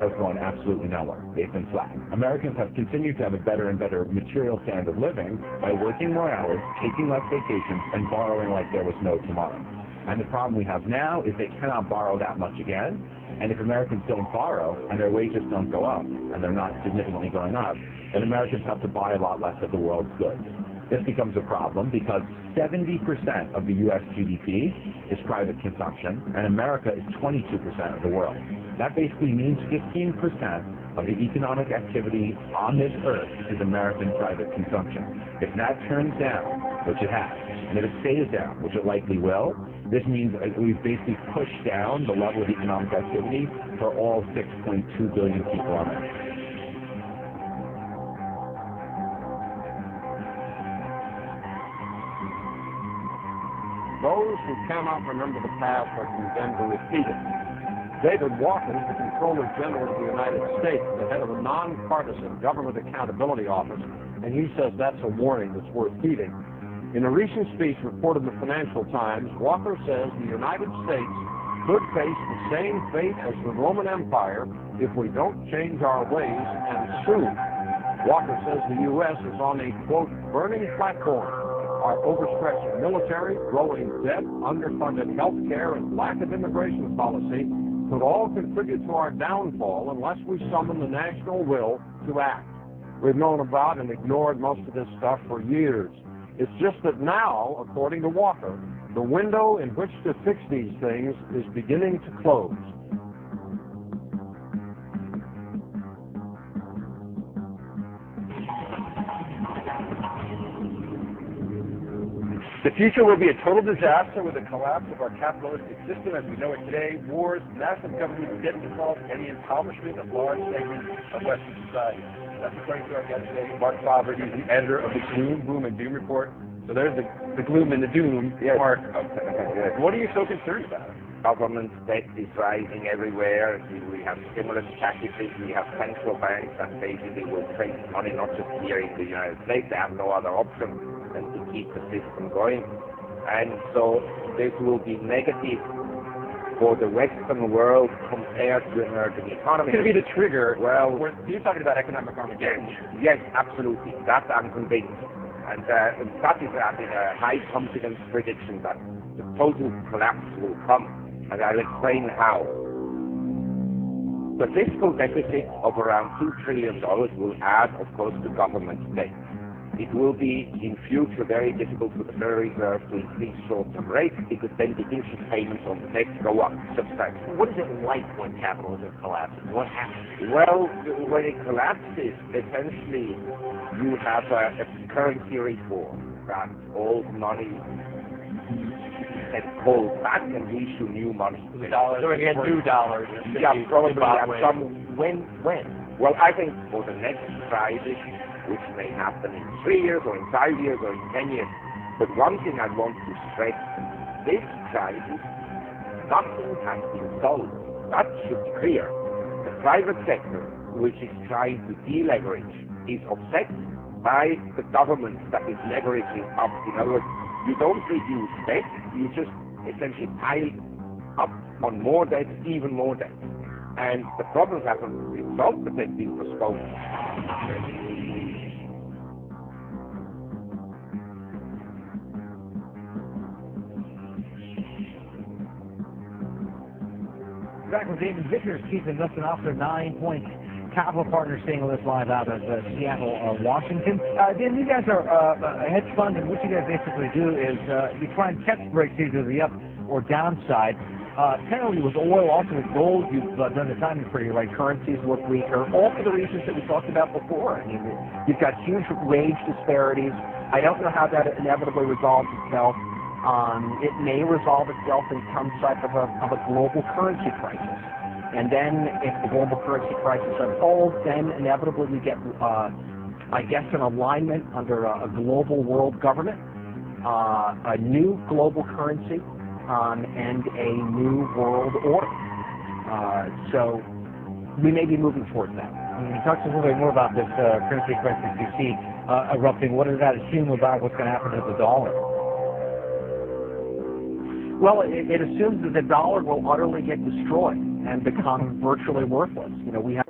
has gone absolutely nowhere. They've been flat. Americans have continued to have a better and better material standard of living by working more hours, taking less vacations, and borrowing like there was no tomorrow. And the problem we have now is they cannot borrow that much again. And if Americans don't borrow and their wages don't go up, and they're not significantly going up, then Americans have to buy a lot less of the world's goods. This becomes a problem because 70% of the U.S. GDP is private consumption, and America is 22% of the world. That basically means 15% of the economic activity on this earth is American private consumption. If that turns down, which it has, and if it stays down, which it likely will, this means that we've basically pushed down the level of economic activity for all 6.2 billion people on Earth. Those who cannot remember the past are condemned to repeat it. David Walker is the Comptroller General of the United States, the head of a nonpartisan Government Accountability Office, and he says that's a warning that's worth heeding. In a recent speech reported in the Financial Times, Walker says the United States could face the same fate as the Roman Empire if we don't change our ways, and soon. Walker says the U.S. is on a, quote, burning platform. Our overstretched military, growing debt, underfunded health care, and lack of immigration policy could all contribute to our downfall unless we summon the national will to act. We've known about and ignored most of this stuff for years. It's just that now, according to Walker, the window in which to fix these things is beginning to close. The future will be a total disaster with the collapse of our capitalistic system as we know it today, wars, massive government debt default, and the impoverishment of large segments of Western society. That's according to our guest today, Mark Faber. He's the editor of the Gloom, Boom, and Doom Report. So there's the gloom and the doom. Yes. Mark, what are you so concerned about? Government debt is rising everywhere. We have stimulus packages. We have central banks that basically will print money not just here in the United States. They have no other option than to keep the system going. And so this will be negative for the Western world compared to emerging economies. It's going to be the trigger. Well, you're talking about economic Armageddon. Yes, absolutely. That I'm convinced. And that is having a high confidence prediction that the total collapse will come. And I'll explain how. The fiscal deficit of around $2 trillion will add, of course, to government debt. It will be, in future, very difficult for the Federal Reserve to increase short-term rates because then the interest payments on the debt go up substantially. What is it like when capitalism collapses? What happens? Well, when it collapses, essentially, you have a currency reform that all money is called back and we issue new money. Dollars. So we get new dollars. Yeah, probably have some. When? Well, I think for the next crisis, which may happen in 3 years or in 5 years or in 10 years. But one thing I want to stress, this crisis, nothing has been solved. That should be clear. The private sector, which is trying to deleverage, is upset by the government that is leveraging up. In other words, you don't reduce debt, you just essentially pile up on more debt, even more debt. And the problems haven't resolved, but they've been postponed. Back with David Vickers, Chief Investment Officer, 9 Point Capital Partners, staying with us live out of Seattle, Washington. Dan, you guys are a hedge fund, and what you guys basically do is you try and catch breaks either the up or downside. Apparently with oil, also with gold, you've done the timing pretty right. Currencies look weaker, all for the reasons that we talked about before. I mean, you've got huge wage disparities. I don't know how that inevitably resolves itself. It may resolve itself in some type of a global currency crisis. And then if the global currency crisis unfolds, then inevitably we get, I guess, an alignment under a global world government, a new global currency, and a new world order. So we may be moving towards that. Talk to us a little bit more about this currency crisis you see erupting. What does that assume about what's going to happen to the dollar? Well, it assumes that the dollar will utterly get destroyed. and become virtually worthless. You know, we have